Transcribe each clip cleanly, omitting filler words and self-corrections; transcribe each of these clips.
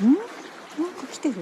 なんか来てる。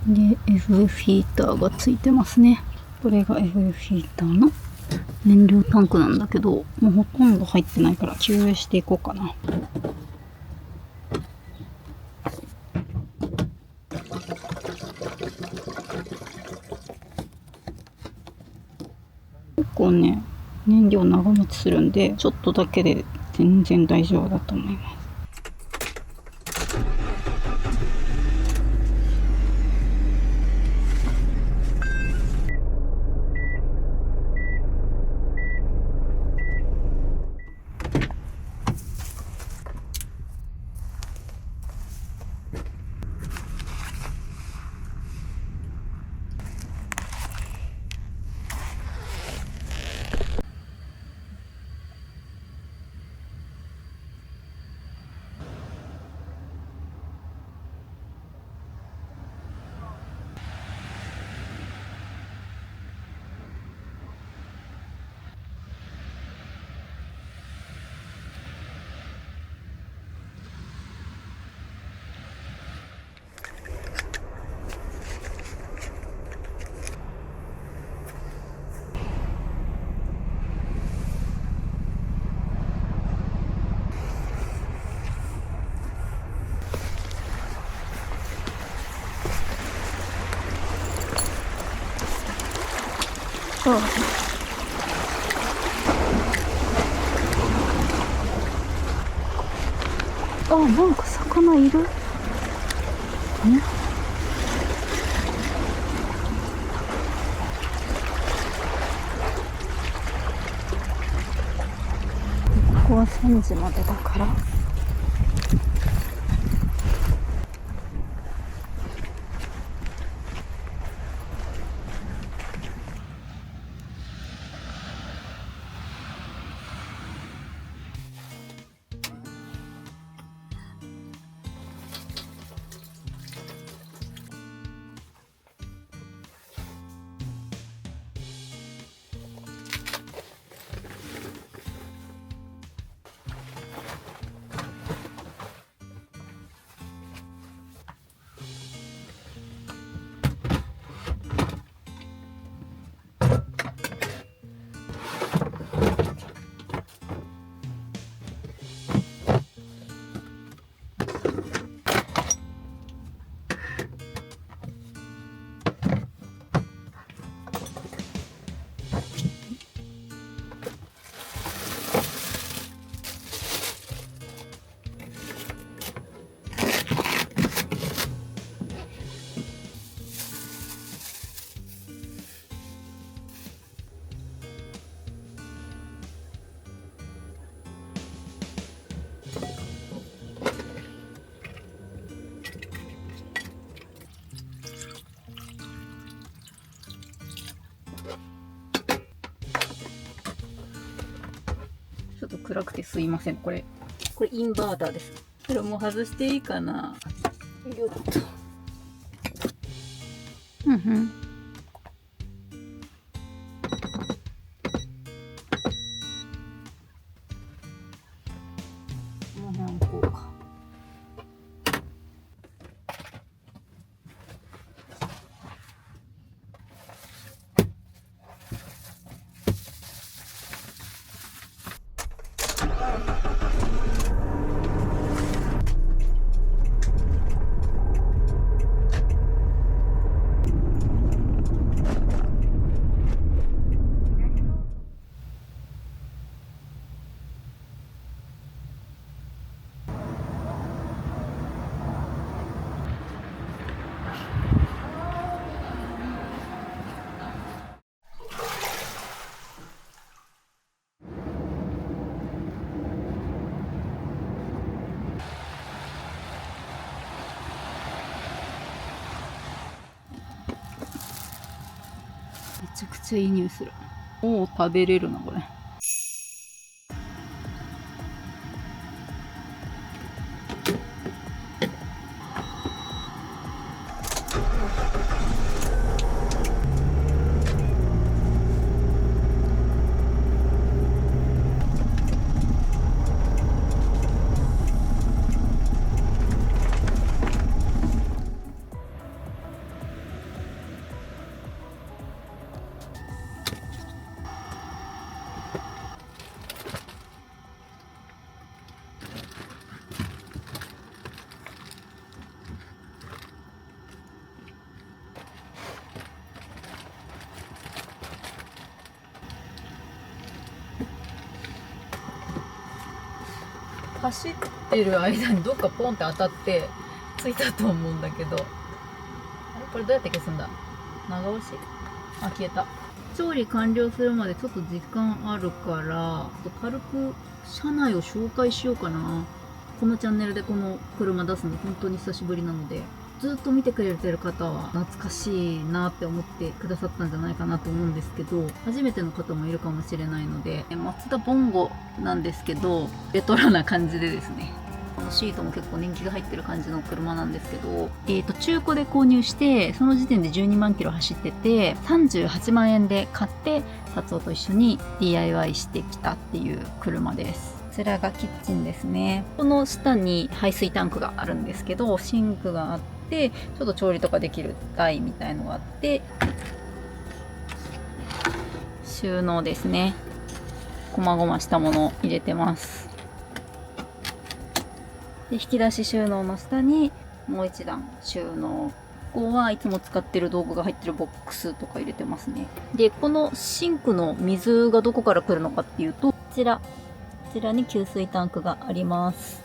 で FF ヒーターがついてますね。これが FF ヒーターの燃料タンクなんだけど、もうほとんど入ってないから給油していこうかな。結構ね、燃料長持ちするんで、ちょっとだけで全然大丈夫だと思います。あ、なんか魚いる。ん？ここは3時までだから。ちょっと暗くてすいません。これインバーターです。これもう外していいかな。よっと。うんうん。この辺こうか。ちゃいい匂いする。おお、食べれるなこれ。走ってる間にどっかポンって当たってついたと思うんだけど、あれこれどうやって消すんだ。長押し。あ、消えた。調理完了するまでちょっと時間あるから、軽く車内を紹介しようかな。このチャンネルでこの車出すの本当に久しぶりなので、ずっと見てくれてる方は懐かしいなって思ってくださったんじゃないかなと思うんですけど、初めての方もいるかもしれないので、マツダボンゴなんですけど、レトロな感じでですね、このシートも結構年季が入ってる感じの車なんですけど、中古で購入して、その時点で12万キロ走ってて、38万円で買って、達夫と一緒に DIY してきたっていう車です。こちらがキッチンですね。この下に排水タンクがあるんですけど、シンクがあって、ちょっと調理とかできる台みたいのがあって、収納ですね。こまごましたものを入れてます。で、引き出し収納の下にもう一段収納。ここはいつも使ってる道具が入ってるボックスとか入れてますね。で、このシンクの水がどこから来るのかっていうと、こちらに給水タンクがあります。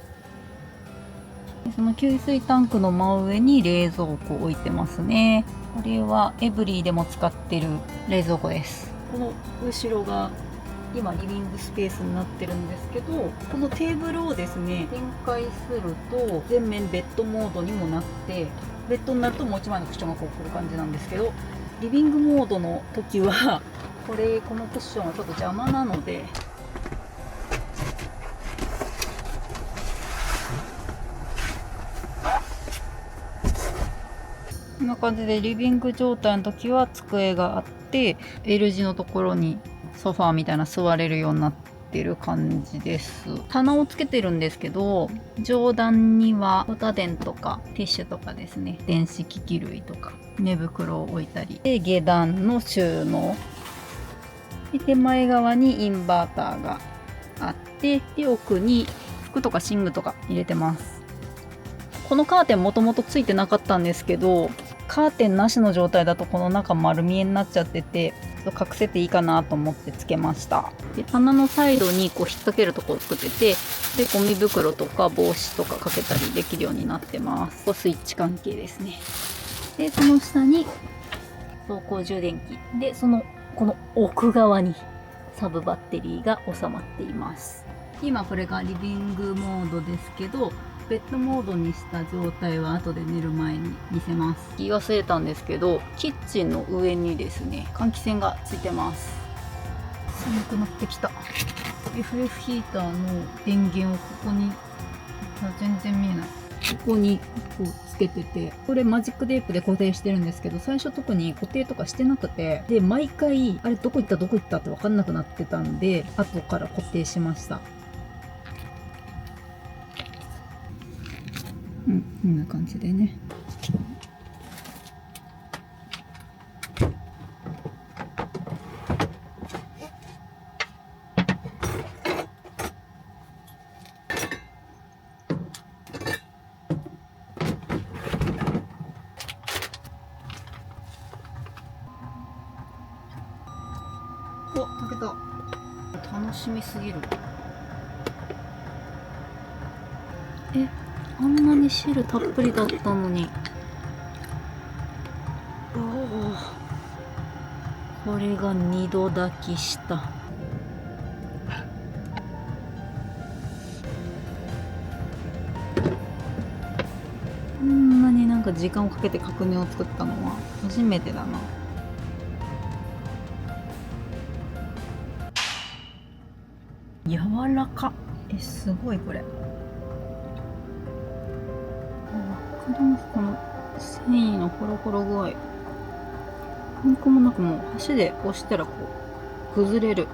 でその給水タンクの真上に冷蔵庫を置いてますね。これはエブリィでも使ってる冷蔵庫です。この後ろが今リビングスペースになってるんですけど、このテーブルをですね展開すると全面ベッドモードにもなって、ベッドになるともう一枚のクッションがこう来る感じなんですけど、リビングモードの時はこのクッションはちょっと邪魔なので、こんな感じでリビング状態の時は机があって、L 字のところにソファーみたいな座れるようになってる感じです。棚をつけてるんですけど、上段にはホタデンとかティッシュとかですね、電子機器類とか寝袋を置いたり、で下段の収納で、手前側にインバーターがあって、で奥に服とか寝具とか入れてます。このカーテンもともとついてなかったんですけど、カーテンなしの状態だとこの中丸見えになっちゃってて、ちょっと隠せていいかなと思ってつけました。で、棚のサイドにこう引っ掛けるところを作ってて、で、ゴミ袋とか帽子とかかけたりできるようになってます。ここスイッチ関係ですね。で、その下に走行充電器。で、この奥側にサブバッテリーが収まっています。今これがリビングモードですけど、ベッドモードにした状態は後で寝る前に見せます。言い忘れたんですけど、キッチンの上にですね、換気扇がついてます。寒くなってきた。FF ヒーターの電源をここに、全然見えない。ここにこうつけてて、これマジックテープで固定してるんですけど、最初特に固定とかしてなくて、で、毎回、あれどこ行ったって分かんなくなってたんで、後から固定しました。こんな感じでね。お、炊けた。楽しみすぎる。あんなに汁たっぷりだったのに。これが二度炊きした。こんなになんか時間をかけて角煮を作ったのは初めてだな。柔らか。すごいこれ。わかります？この繊維のホロホロ具合。パン粉もなく、もう箸で押したらこう崩れる。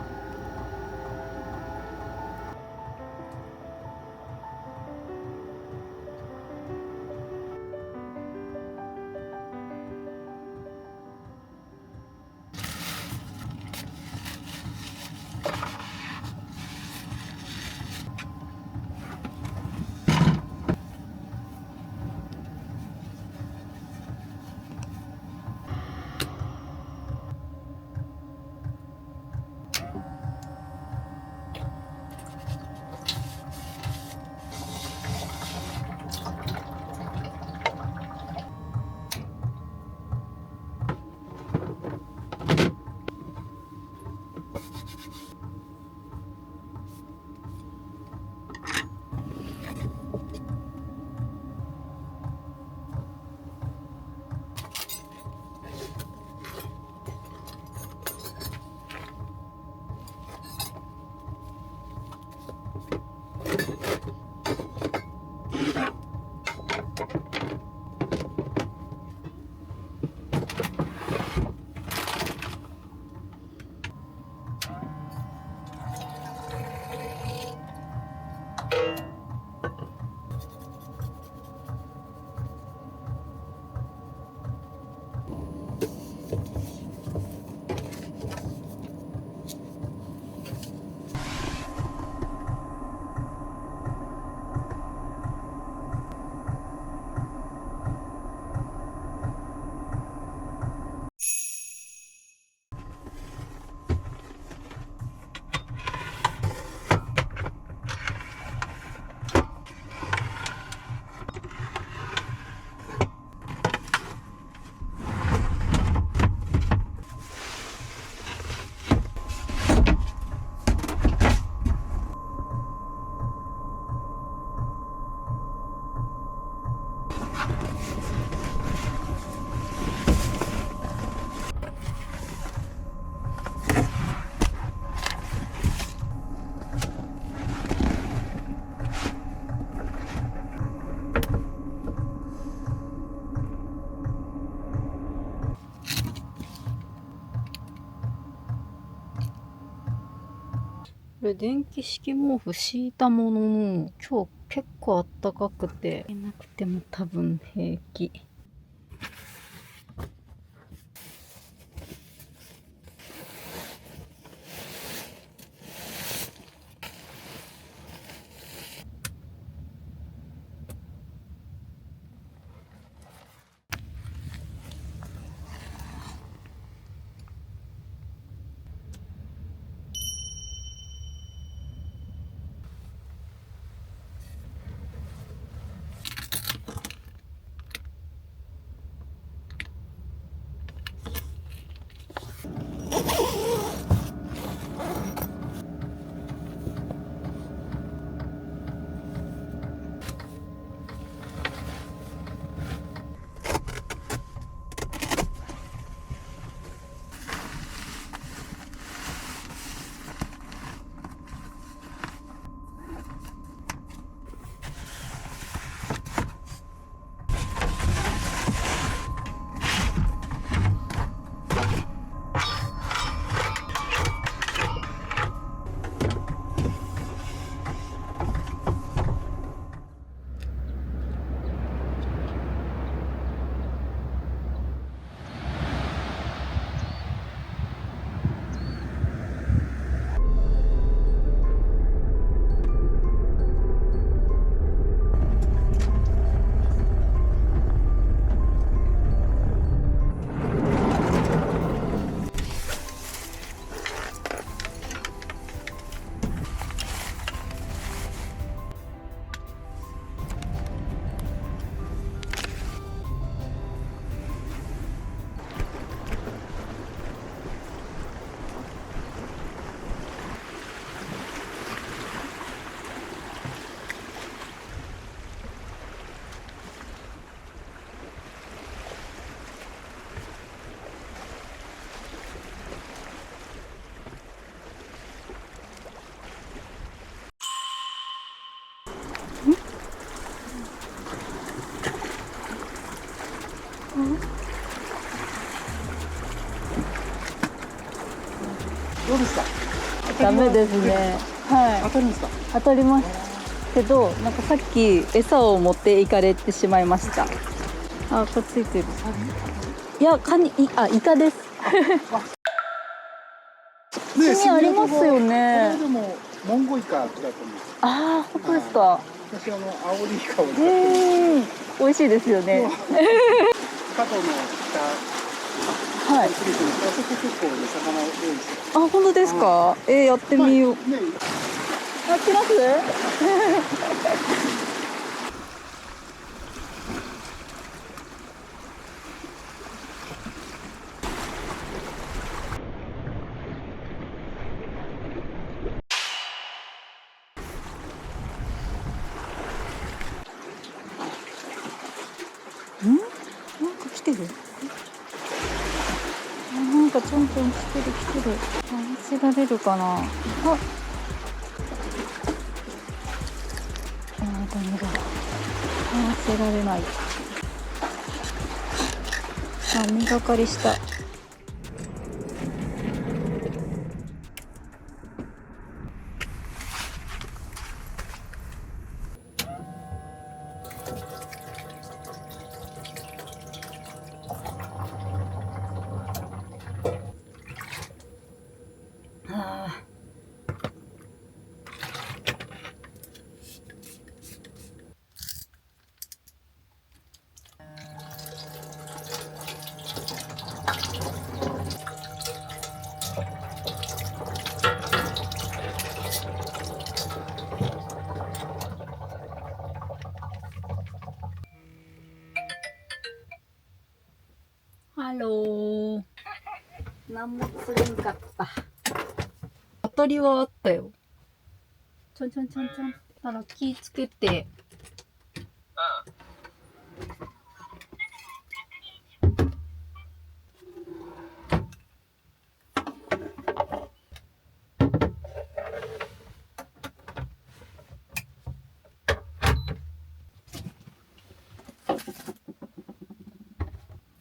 これ電気式毛布敷いたものの、今日結構あったかくて、なくても多分平気。か。ダメですね。はい。当たるんですか。当たりますけど、なんかさっき餌を持っていかれてしまいました。あ、こっついてる。いや、カニ、イカです。ね、普通にありますよこねれ。でもモンゴイカだと思うんです。ああ、本当ですか。私アオリイカを使ってます。美味しいですよね。加藤のはい。あそこ結構ね、魚多いですよ。あ、本当ですか。やってみよう。ね、あ、来ます。なんか来てる。なんかちょんちょん来てる。合わせられるかな。ダメだ。合わせられない。身がかりした。ハロー。何も釣れんかった。当たりはあったよ。ちょん。ただ気ぃつけて。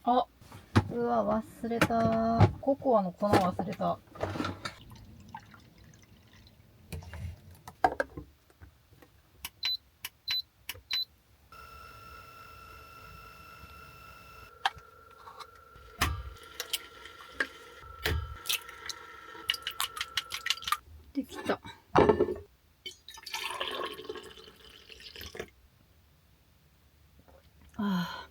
あ、うわ、忘れた。ココアの粉忘れた。できた。ああ。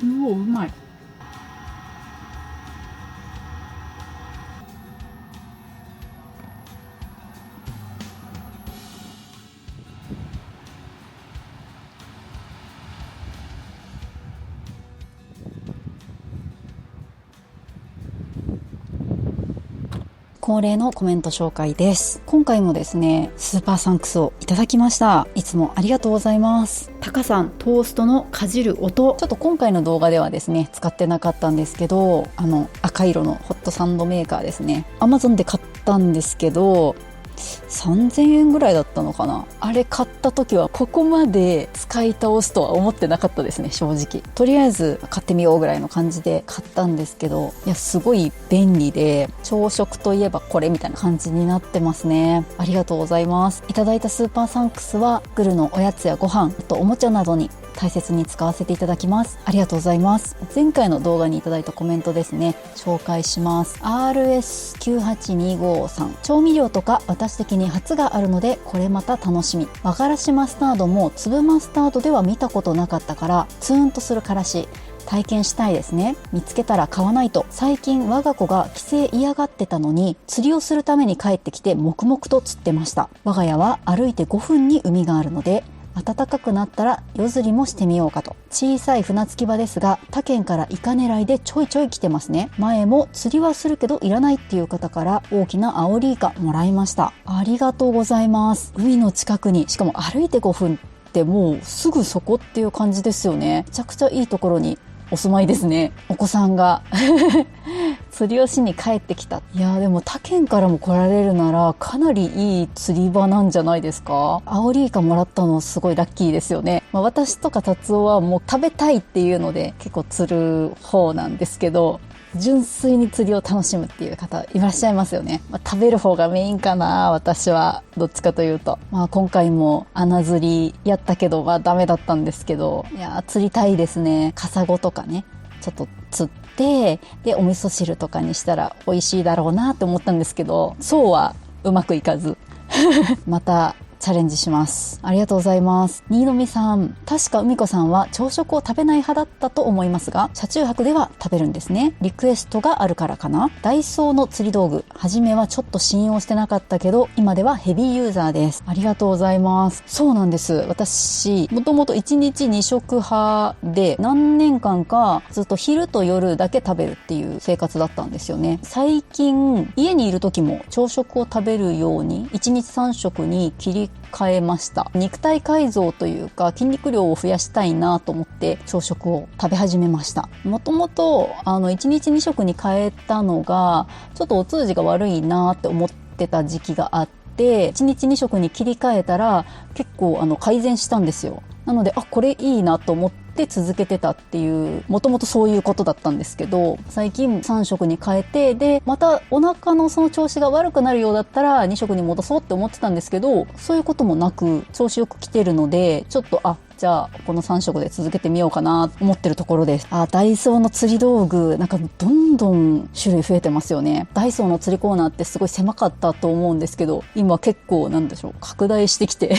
うまい。恒例のコメント紹介です。今回もですね、スーパーサンクスをいただきました。いつもありがとうございます。タカさん、トーストのかじる音。ちょっと今回の動画ではですね、使ってなかったんですけど、赤色のホットサンドメーカーですね。Amazon で買ったんですけど、3000円ぐらいだったのかな。あれ買った時はここまで使い倒すとは思ってなかったですね、正直。とりあえず買ってみようぐらいの感じで買ったんですけど、いや、すごい便利で、朝食といえばこれみたいな感じになってますね。ありがとうございます。いただいたスーパーサンクスはグルのおやつやご飯、あとおもちゃなどに大切に使わせていただきます。ありがとうございます。前回の動画にいただいたコメントですね、紹介します。 RS9825 さん、調味料とか私的に初があるのでこれまた楽しみ。和がらしマスタードも粒マスタードでは見たことなかったからツーンとするからし体験したいですね。見つけたら買わないと。最近我が子が帰省嫌がってたのに釣りをするために帰ってきて黙々と釣ってました。我が家は歩いて5分に海があるので暖かくなったら夜釣りもしてみようかと。小さい船着き場ですが他県からイカ狙いでちょいちょい来てますね。前も釣りはするけどいらないっていう方から大きなアオリイカもらいました。ありがとうございます。海の近くに、しかも歩いて5分ってもうすぐそこっていう感じですよね。めちゃくちゃいいところにお住まいですね。お子さんが釣りをしに帰ってきた。いやでも他県からも来られるならかなりいい釣り場なんじゃないですか。アオリイカもらったのすごいラッキーですよね。私とか達夫はもう食べたいっていうので結構釣る方なんですけど、純粋に釣りを楽しむっていう方いらっしゃいますよね。食べる方がメインかな、私はどっちかというと。今回も穴釣りやったけどダメだったんですけど、いや釣りたいですね。カサゴとかね、ちょっと釣ってでお味噌汁とかにしたら美味しいだろうなって思ったんですけど、そうはうまくいかずまたチャレンジします。ありがとうございます。新見さん、確か海子さんは朝食を食べない派だったと思いますが、車中泊では食べるんですね。リクエストがあるからかな。ダイソーの釣り道具、初めはちょっと信用してなかったけど今ではヘビーユーザーです。ありがとうございます。そうなんです。私もともと1日2食派で何年間かずっと昼と夜だけ食べるっていう生活だったんですよね。最近家にいる時も朝食を食べるように1日3食に切り変えました。肉体改造というか筋肉量を増やしたいなと思って朝食を食べ始めました。もともと1日2食に変えたのがちょっとお通じが悪いなって思ってた時期があって、1日2食に切り替えたら結構改善したんですよ。なのでこれいいなと思って続けてたっていう、もともとそういうことだったんですけど、最近3食に変えて、でまたお腹のその調子が悪くなるようだったら2食に戻そうって思ってたんですけど、そういうこともなく調子よく来てるので、ちょっとじゃあこの3色で続けてみようかなと思ってるところです。ダイソーの釣り道具なんかどんどん種類増えてますよね。ダイソーの釣りコーナーってすごい狭かったと思うんですけど、今結構拡大してきて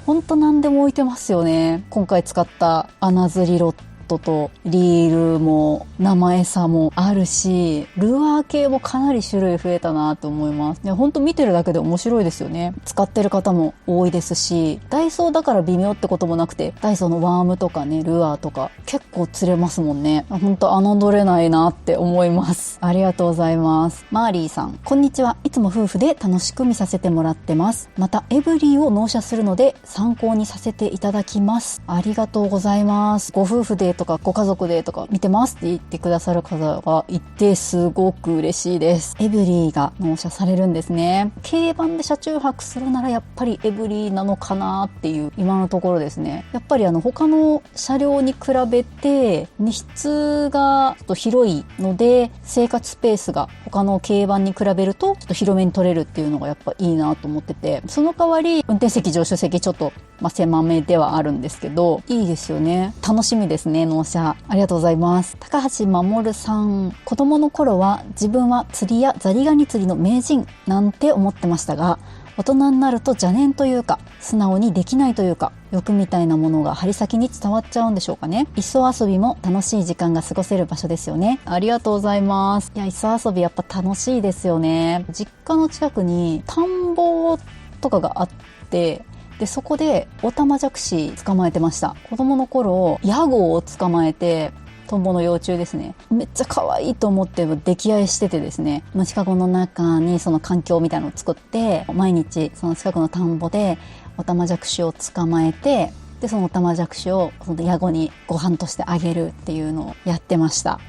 ほんと何でも置いてますよね。今回使った穴釣りロッドとリールも生餌もあるし、ルアー系もかなり種類増えたなと思います。ほんと見てるだけで面白いですよね。使ってる方も多いですし、ダイソーだから微妙ってこともなくて、ダイソーのワームとかね、ルアーとか結構釣れますもんね。ほんと侮れないなって思います。ありがとうございます。マーリーさん、こんにちは。いつも夫婦で楽しく見させてもらってます。またエブリィを納車するので参考にさせていただきます。ありがとうございます。ご夫婦でとかご家族でとか見てますって言ってくださる方がいてすごく嬉しいです。エブリィが納車されるんですね。軽バンで車中泊するならやっぱりエブリィなのかなっていう今のところですね。やっぱり他の車両に比べて荷室がちょっと広いので、生活スペースが他の軽バンに比べるとちょっと広めに取れるっていうのがやっぱいいなと思ってて、その代わり運転席乗車席ちょっと狭めではあるんですけど、いいですよね。楽しみですね、納車。ありがとうございます。高橋守さん、子供の頃は自分は釣りやザリガニ釣りの名人なんて思ってましたが、大人になると邪念というか素直にできないというか、欲みたいなものが針先に伝わっちゃうんでしょうかね。磯遊びも楽しい時間が過ごせる場所ですよね。ありがとうございます。いや、磯遊びやっぱ楽しいですよね。実家の近くに田んぼとかがあって、でそこでオタマジャクシ捕まえてました。子供の頃ヤゴを捕まえて、トンボの幼虫ですね、めっちゃ可愛いと思って溺愛しててですね、虫かごの中にその環境みたいなのを作って、毎日その近くの田んぼでオタマジャクシを捕まえて、でそのオタマジャクシをそのヤゴにご飯としてあげるっていうのをやってました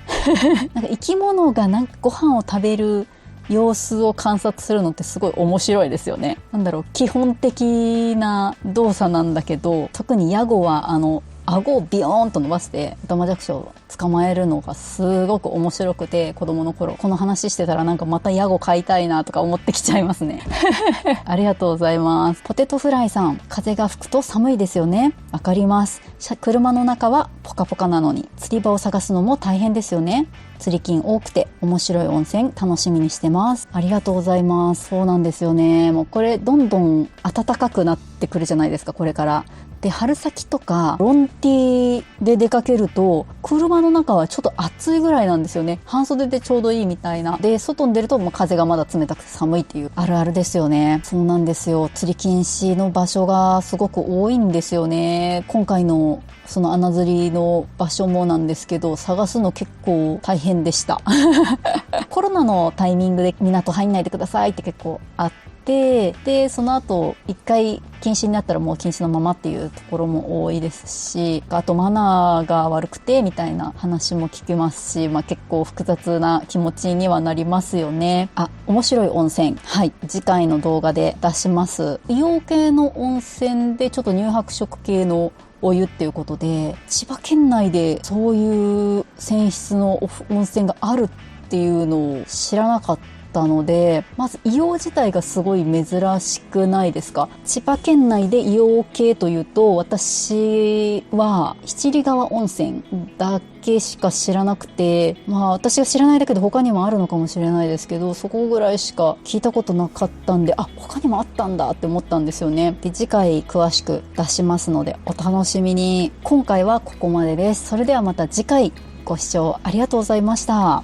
なんか生き物がご飯を食べる様子を観察するのってすごい面白いですよね。基本的な動作なんだけど、特にヤゴは顎をビヨーンと伸ばしてオタマジャクシを捕まえるのがすごく面白くて、子供の頃。この話してたらなんかまたヤゴ飼いたいなとか思ってきちゃいますね。ありがとうございます。ポテトフライさん、風が吹くと寒いですよね。わかります。車の中はポカポカなのに、釣り場を探すのも大変ですよね。釣り金多くて面白い温泉楽しみにしてます。ありがとうございます。そうなんですよね。もうこれどんどん暖かくなってくるじゃないですか、これから。で、春先とかロンティーで出かけると車の中はちょっと暑いぐらいなんですよね。半袖でちょうどいいみたいな。で、外に出るともう風がまだ冷たくて寒いっていうあるあるですよね。そうなんですよ。釣り禁止の場所がすごく多いんですよね。今回のその穴釣りの場所もなんですけど、探すの結構大変でした。コロナのタイミングで港入んないでくださいって結構あって、で、その後一回禁止になったらもう禁止のままっていうところも多いですし、あとマナーが悪くてみたいな話も聞きますし、結構複雑な気持ちにはなりますよね。面白い温泉。はい。次回の動画で出します。硫黄系の温泉でちょっと乳白色系のお湯っていうことで、千葉県内でそういう泉質の温泉があるっていうのを知らなかったので、まず硫黄自体がすごい珍しくないですか？千葉県内で硫黄系というと、私は七里川温泉だけしか知らなくて、私が知らないだけで他にもあるのかもしれないですけど、そこぐらいしか聞いたことなかったんで、他にもあったんだって思ったんですよね。で、次回詳しく出しますのでお楽しみに。今回はここまでです。それではまた次回ご視聴ありがとうございました。